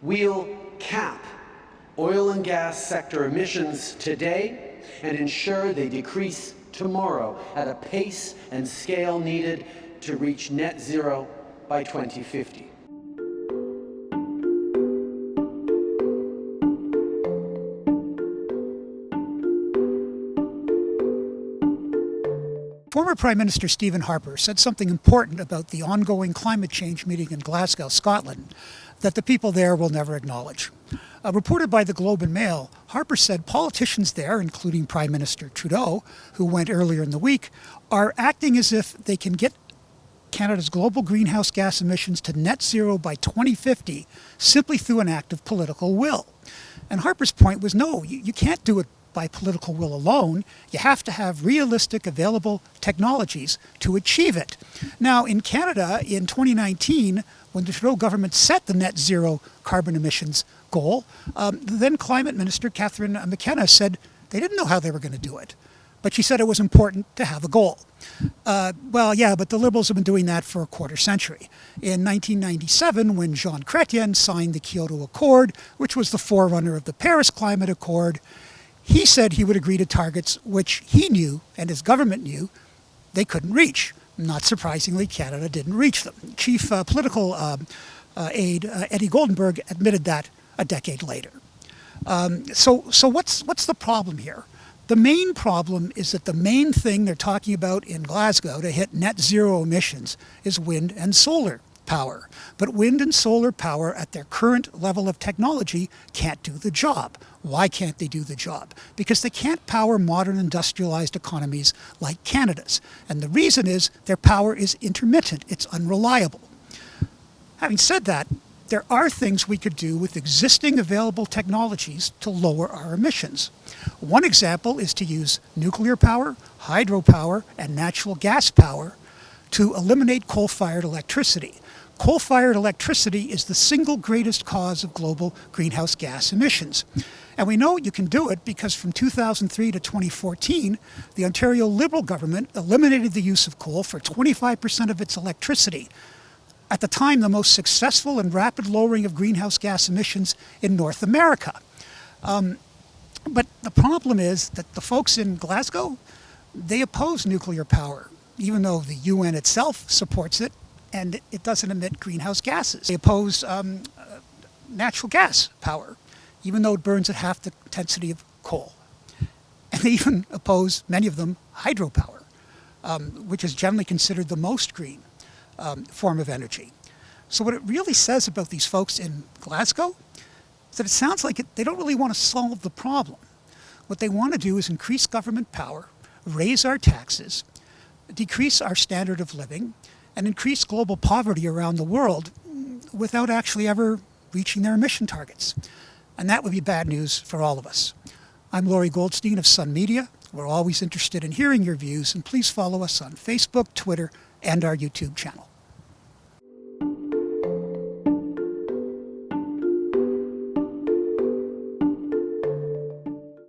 We'll cap oil and gas sector emissions today and ensure they decrease tomorrow at a pace and scale needed to reach net zero by 2050. Former Prime Minister Stephen Harper said something important about the ongoing climate change meeting in Glasgow, Scotland, that the people there will never acknowledge. Reported by the Globe and Mail, Harper said politicians there, including Prime Minister Trudeau, who went earlier in the week, are acting as if they can get Canada's global greenhouse gas emissions to net zero by 2050 simply through an act of political will. And Harper's point was, no, you can't do it by political will alone. You have to have realistic, available technologies to achieve it. Now, in Canada, in 2019, when the Trudeau government set the net zero carbon emissions goal, the then Climate Minister, Catherine McKenna, said they didn't know how they were going to do it. But she said it was important to have a goal. Well, yeah, but the Liberals have been doing that for a quarter century. In 1997, when Jean Chrétien signed the Kyoto Accord, which was the forerunner of the Paris Climate Accord, he said he would agree to targets which he knew, and his government knew, they couldn't reach. Not surprisingly, Canada didn't reach them. Chief political aide Eddie Goldenberg admitted that a decade later. So what's the problem here? The main problem is that the main thing they're talking about in Glasgow to hit net zero emissions is wind and solar power. But wind and solar power at their current level of technology can't do the job. Why can't they do the job? Because they can't power modern industrialized economies like Canada's. And the reason is their power is intermittent. It's unreliable. Having said that, there are things we could do with existing available technologies to lower our emissions. One example is to use nuclear power, hydropower, and natural gas power to eliminate coal-fired electricity. Coal-fired electricity is the single greatest cause of global greenhouse gas emissions. And we know you can do it because from 2003 to 2014, the Ontario Liberal government eliminated the use of coal for 25% of its electricity. At the time, the most successful and rapid lowering of greenhouse gas emissions in North America. But the problem is that the folks in Glasgow, they oppose nuclear power, even though the UN itself supports it and it doesn't emit greenhouse gases. They oppose natural gas power, even though it burns at half the intensity of coal. And they even oppose, many of them, hydropower, which is generally considered the most green form of energy. So what it really says about these folks in Glasgow is that it sounds like they don't really want to solve the problem. What they want to do is increase government power, raise our taxes, decrease our standard of living, and increase global poverty around the world without actually ever reaching their emission targets. And that would be bad news for all of us. I'm Laurie Goldstein of Sun Media. We're always interested in hearing your views, and please follow us on Facebook, Twitter, and our YouTube channel.